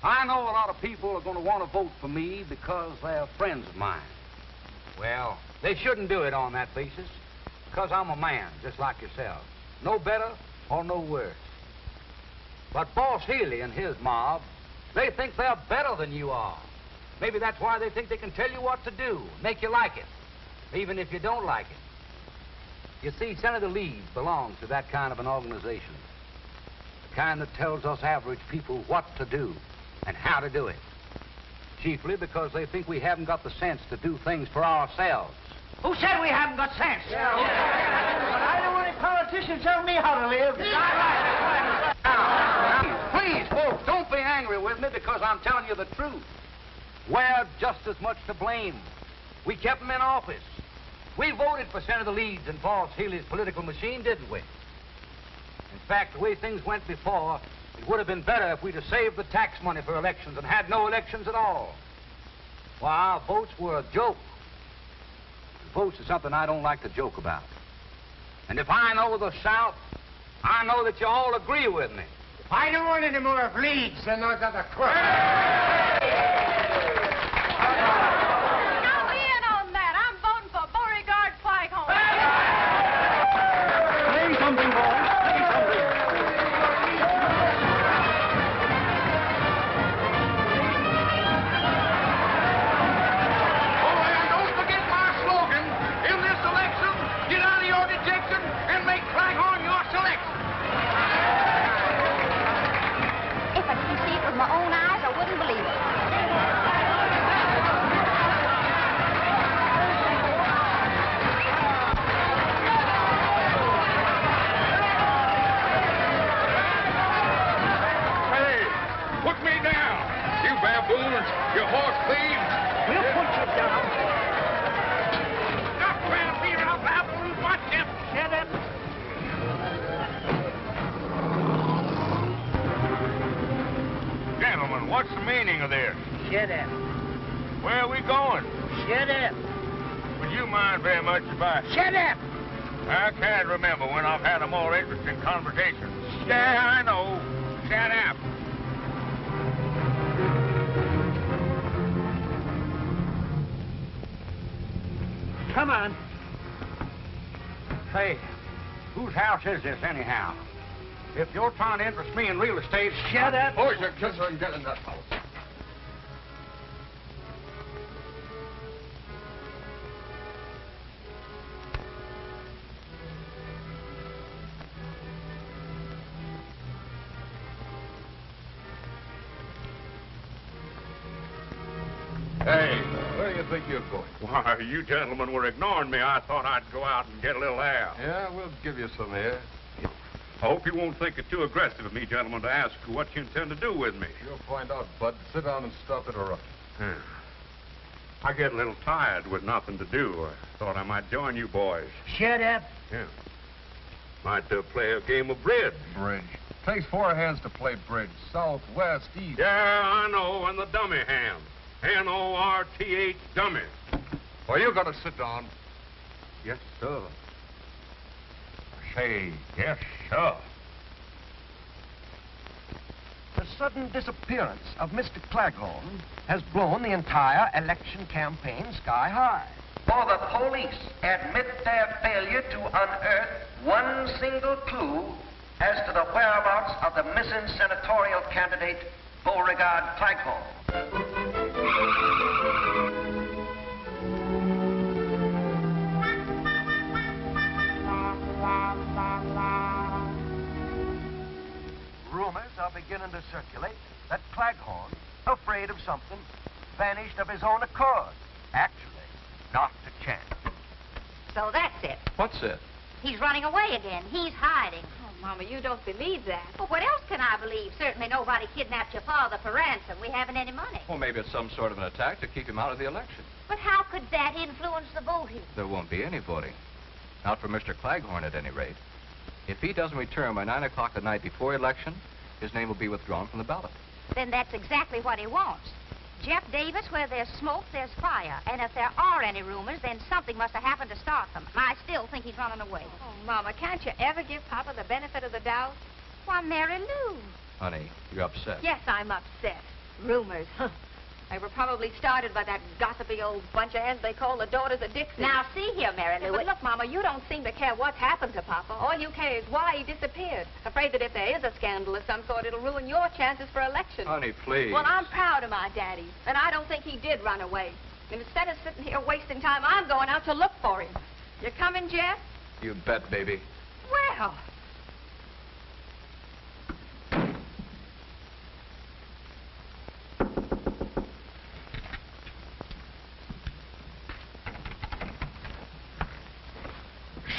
I know a lot of people are going to want to vote for me because they're friends of mine. Well, they shouldn't do it on that basis, because I'm a man, just like yourselves. No better or no worse. But Boss Healy and his mob, they think they're better than you are. Maybe that's why they think they can tell you what to do, make you like it, even if you don't like it. You see, Senator Leeds belongs to that kind of an organization. The kind that tells us average people what to do and how to do it. Chiefly because they think we haven't got the sense to do things for ourselves. Who said we haven't got sense? But I don't want any politicians telling me how to live. Now, please, folks, don't be angry with me because I'm telling you the truth. We're just as much to blame. We kept them in office. We voted for Senator Leeds and Boss Healy's political machine, didn't we? In fact, the way things went before, it would have been better if we'd have saved the tax money for elections and had no elections at all. Why, our votes were a joke. Votes is something I don't like to joke about. And if I know the South, I know that you all agree with me. I don't want any more of Leeds than those other crooks. Now in on that. I'm voting for Beauregard Claghorn. Say something, boys. Say something. Oh, and don't forget my slogan. In this election, get out of your dejection and make Claghorn your selection. If I could see it with my own eyes, I wouldn't You horse thief! We'll put you down. Stop trying to be around Babylon. Watch him! Shut up. Gentlemen, what's the meaning of this? Shut up. Where are we going? Shut up. Would you mind very much if I... Shut up. I can't remember when I've had a more interesting conversation. Yeah, I know. Shut up. Come on. Say, whose house is this anyhow? If you're trying to interest me in real estate... Shut up. Boys, you kiss her and get in that house. Hey, where do you think you're going? Why, you gentlemen were ignoring me. I thought I'd go out and get a little air. Yeah, we'll give you some air. I hope you won't think it too aggressive of me, gentlemen, to ask what you intend to do with me. You'll find out, Bud. Sit down and stop interrupting. I get a little tired with nothing to do. I thought I might join you boys. Shut up. Yeah. Might play a game of bridge. Bridge. Takes 4 hands to play bridge. South, west, east. Yeah, I know, and the dummy hand. N-O-R-T-H, dummy. Well, you gotta sit down. Yes, sir. Say, yes, sir. The sudden disappearance of Mr. Claghorn has blown the entire election campaign sky high. For the police admit their failure to unearth one single clue as to the whereabouts of the missing senatorial candidate, Beauregard Claghorn. Rumors are beginning to circulate that Claghorn, afraid of something, vanished of his own accord. Actually, not a chance. So that's it. What's it? He's running away again. He's hiding. Oh, Mama, you don't believe that. Well, what else can I believe? Certainly nobody kidnapped your father for ransom. We haven't any money. Well, maybe it's some sort of an attack to keep him out of the election. But how could that influence the voting? There won't be any voting. Not for Mr. Claghorn, at any rate. If he doesn't return by 9 o'clock the night before election, his name will be withdrawn from the ballot. Then that's exactly what he wants. Jeff Davis, where there's smoke, there's fire. And if there are any rumors, then something must have happened to start them. And I still think he's running away. Oh, Mama, can't you ever give Papa the benefit of the doubt? Why, Mary Lou. Honey, you're upset. Yes, I'm upset. Rumors, huh? They were probably started by that gossipy old bunch of heads they call the Daughters of Dixie. Now, see here, Mary Lou. But look, Mama, you don't seem to care what's happened to Papa. All you care is why he disappeared. Afraid that if there is a scandal of some sort, it'll ruin your chances for election. Honey, please. Well, I'm proud of my daddy, and I don't think he did run away. And instead of sitting here wasting time, I'm going out to look for him. You coming, Jeff? You bet, baby. Well...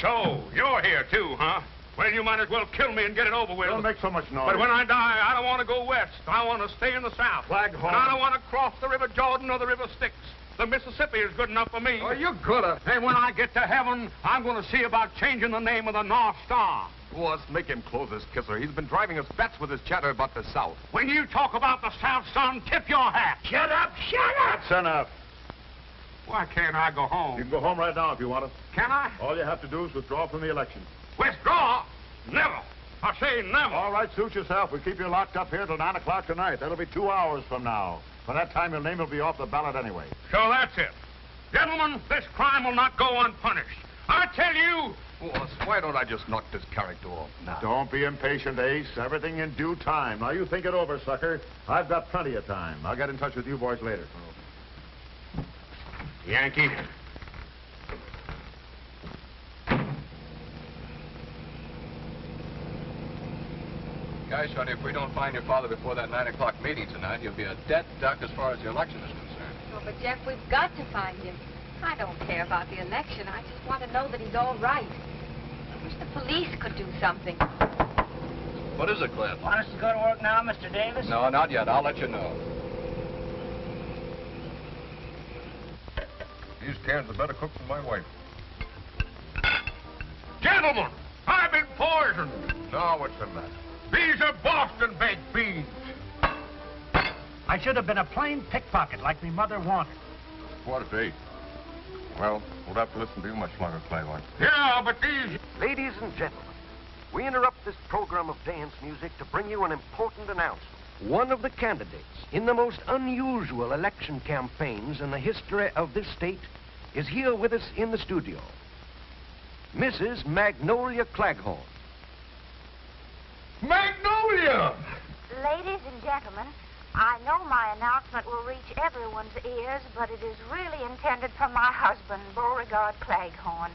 So, you're here, too, huh? Well, you might as well kill me and get it over with. Don't make so much noise. But when I die, I don't want to go west. I want to stay in the south. Claghorn. And I don't want to cross the River Jordan or the River Styx. The Mississippi is good enough for me. Oh, you coulda. And when I get to heaven, I'm going to see about changing the name of the North Star. Boss, make him close his kisser. He's been driving us bats with his chatter about the South. When you talk about the South, son, tip your hat. Shut up, shut up! That's enough. Why can't I go home? You can go home right now if you want to. Can I? All you have to do is withdraw from the election. Withdraw? Never. I say never. All right, suit yourself. We'll keep you locked up here till 9 o'clock tonight. That'll be 2 hours from now. By that time, your name will be off the ballot anyway. So that's it. Gentlemen, this crime will not go unpunished. I tell you... Boss, why don't I just knock this character off now? Don't be impatient, Ace. Everything in due time. Now, you think it over, sucker. I've got plenty of time. I'll get in touch with you boys later. Yankee. Guys, honey, if we don't find your father before that 9 o'clock meeting tonight, you'll be a dead duck as far as the election is concerned. Oh, but Jeff, we've got to find him. I don't care about the election. I just want to know that he's all right. I wish the police could do something. What is it, Cliff? Want us to go to work now, Mr. Davis? No, not yet. I'll let you know. These cans are better cooked than my wife. Gentlemen, I've been poisoned. Now what's the matter? These are Boston baked beans. I should have been a plain pickpocket like me mother wanted. 8:15. Well, we'll have to listen to you much longer, Claghorn. Yeah, but these... Ladies and gentlemen, we interrupt this program of dance music to bring you an important announcement. One of the candidates in the most unusual election campaigns in the history of this state is here with us in the studio. Mrs. Magnolia Claghorn. Magnolia! Ladies and gentlemen, I know my announcement will reach everyone's ears, but it is really intended for my husband, Beauregard Claghorn,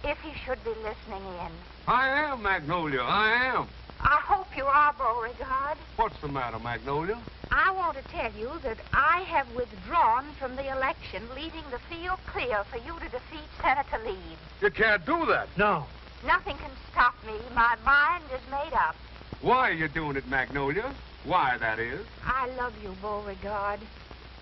if he should be listening in. I am, Magnolia, I am. I hope you are, Beauregard. What's the matter, Magnolia? I want to tell you that I have withdrawn from the election, leaving the field clear for you to defeat Senator Leeds. You can't do that. No. Nothing can stop me. My mind is made up. Why are you doing it, Magnolia? Why, that is? I love you, Beauregard.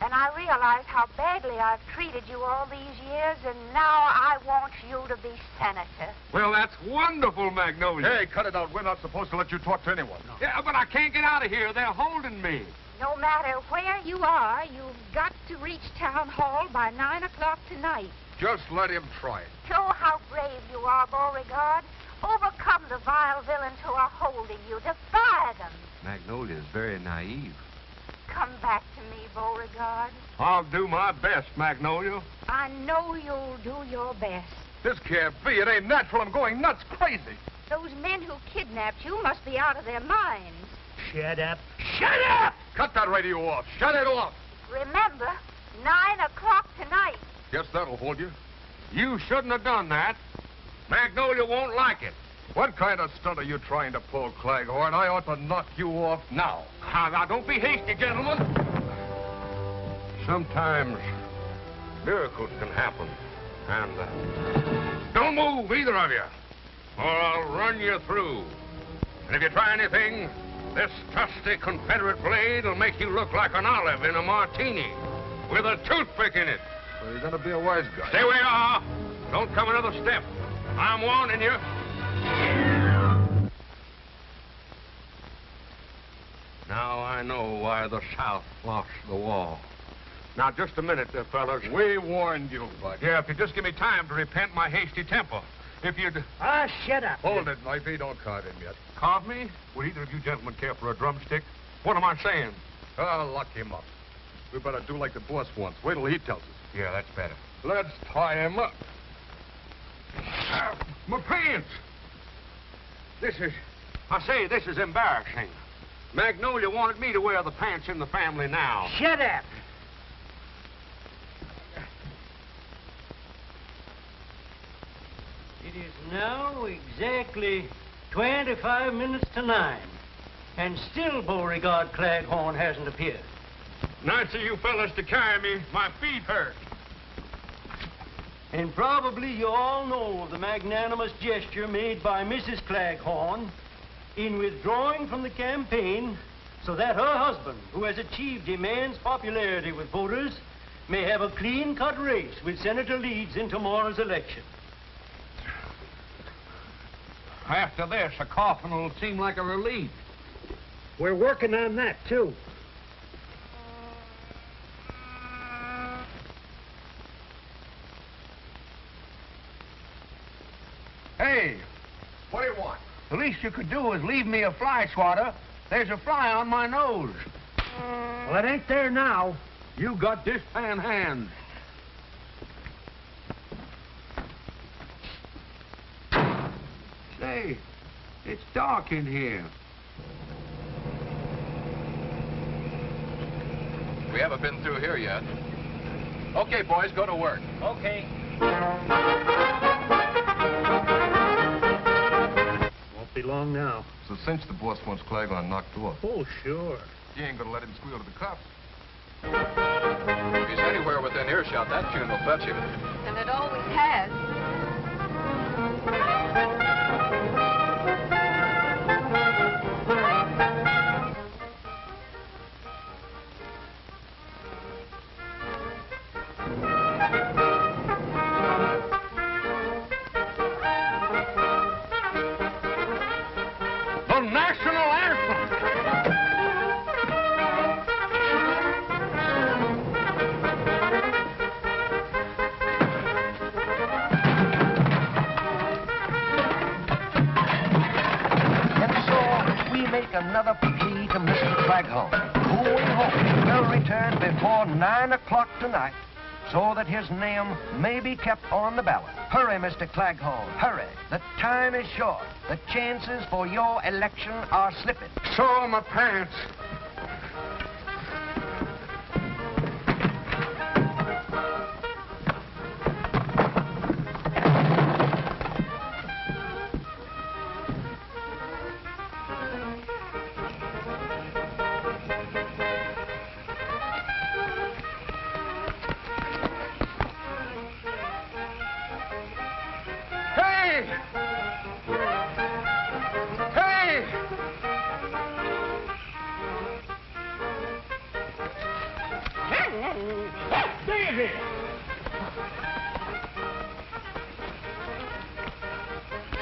And I realize how badly I've treated you all these years, and now I want you to be senator. Well, that's wonderful, Magnolia. Hey, cut it out. We're not supposed to let you talk to anyone. No. Yeah, but I can't get out of here. They're holding me. No matter where you are, you've got to reach Town Hall by 9 o'clock tonight. Just let him try it. Show how brave you are, Beauregard. Overcome the vile villains who are holding you. Defy them. Magnolia's very naive. Come back to me, Beauregard. I'll do my best, Magnolia. I know you'll do your best. This can't be. It ain't natural. I'm going nuts, crazy. Those men who kidnapped you must be out of their minds. Shut up. Shut up! Cut that radio off. Shut it off. Remember, 9 o'clock tonight. Guess that'll hold you. You shouldn't have done that. Magnolia won't like it. What kind of stunt are you trying to pull, Claghorn? I ought to knock you off now. Now, don't be hasty, gentlemen. Sometimes miracles can happen. And don't move, either of you, or I'll run you through. And if you try anything, this trusty Confederate blade will make you look like an olive in a martini with a toothpick in it. Well, you're going to be a wise guy. Stay where you are. Don't come another step. I'm warning you. Now I know why the South lost the war. Now, just a minute there, fellas. We warned you, Bud. Yeah, if you just give me time to repent my hasty temper. If you'd... Ah, shut up. Hold it, Knifey. Don't carve him yet. Carve me? Would either of you gentlemen care for a drumstick? What am I saying? Lock him up. We better do like the boss wants. Wait till he tells us. Yeah, that's better. Let's tie him up. My pants! This is embarrassing. Magnolia wanted me to wear the pants in the family now. Shut up. It is now exactly 25 minutes to 9, and still Beauregard Claghorn hasn't appeared. Nice of you fellas to carry me. My feet hurt. And probably you all know of the magnanimous gesture made by Mrs. Claghorn in withdrawing from the campaign so that her husband, who has achieved immense popularity with voters, may have a clean-cut race with Senator Leeds in tomorrow's election. After this, a coffin will seem like a relief. We're working on that, too. Hey, What do you want? the least you could do is leave me a fly swatter. There's a fly on my nose. Well, it ain't there now. You got this pan hand. Say, it's dark in here. We haven't been through here yet. Okay, boys, go to work. Okay. Won't be long now. So since the boss wants Claghorn knocked off, Oh, sure. you ain't gonna let him squeal to the cops. If he's anywhere within earshot, that tune will fetch him. And it always has. Claghorn, who we hope will return before 9 o'clock tonight, so that his name may be kept on the ballot. Hurry, Mr. Claghorn, hurry. The time is short. The chances for your election are slipping. So are my pants.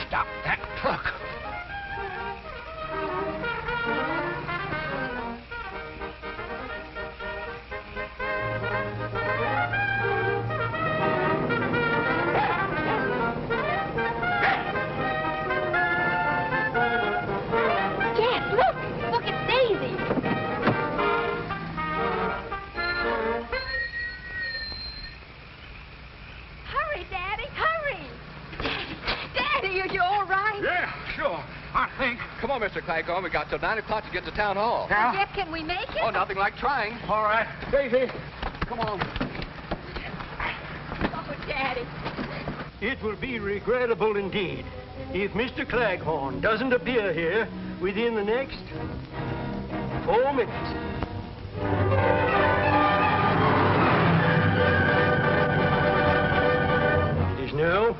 Stop that truck. Jeff, look! Look, it's Daisy! Hurry, Daddy, hurry! Daddy, are you all right? Yeah, sure. I think. Come on, Mr. Claghorn. We got till 9 o'clock to get to town hall. Jeff, can we make it? Oh, nothing like trying. All right. Daisy, come on. Oh, Daddy. It will be regrettable indeed if Mr. Claghorn doesn't appear here within the next 4 minutes. It is now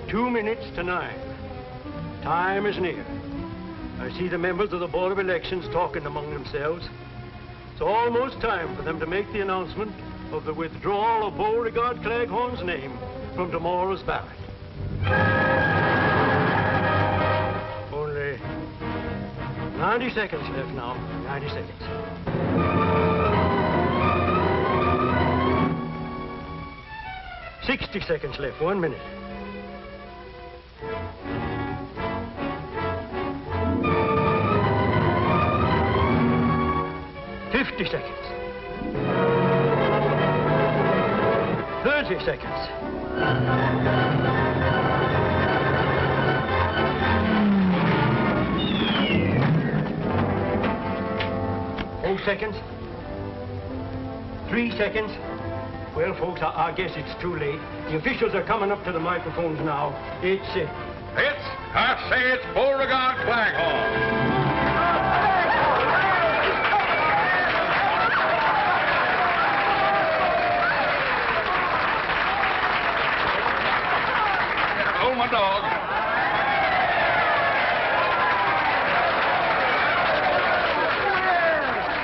2 minutes to 9. Time is near. I see the members of the Board of Elections talking among themselves. It's almost time for them to make the announcement of the withdrawal of Beauregard Claghorn's name from tomorrow's ballot. Only 90 seconds left now. 90 seconds. $60 seconds left. 1 minute. $50 seconds. 30 seconds. Four seconds. 3 seconds. Well, folks, I guess it's too late. The officials are coming up to the microphones now. I say it's Beauregard Claghorn. Oh, my dog.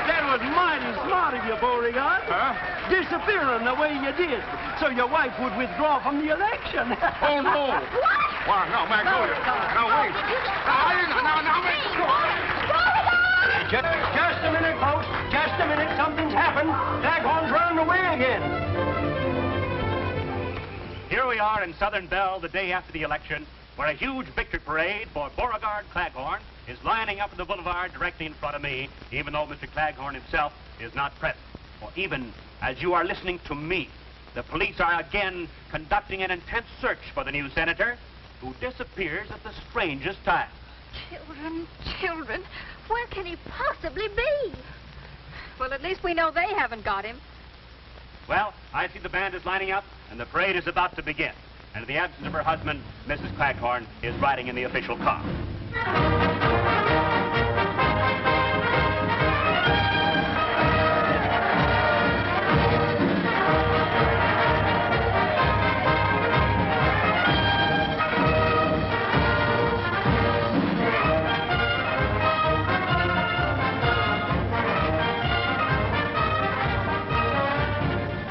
That was mighty smart of you, Beauregard. Huh? Disappearing the way you did, so your wife would withdraw from the election. Oh, no. What? Why, no, Magnolia. No, wait. Just a minute, folks. Just a minute. Something's happened. Claghorn's running away again. Here we are in Southern Belle the day after the election, where a huge victory parade for Beauregard Claghorn is lining up in the boulevard directly in front of me, even though Mr. Claghorn himself is not present. For even as you are listening to me, the police are again conducting an intense search for the new senator, who disappears at the strangest time. Children, children, where can he possibly be? Well, at least we know they haven't got him. Well, I see the band is lining up, and the parade is about to begin. And in the absence of her husband, Mrs. Claghorn is riding in the official car.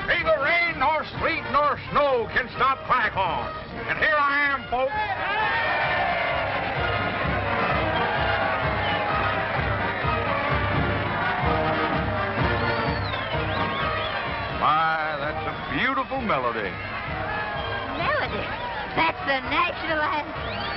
Neither rain nor sleet nor snow can stop Claghorn. And here I am, folks. My, that's a beautiful melody. Melody. That's the national anthem.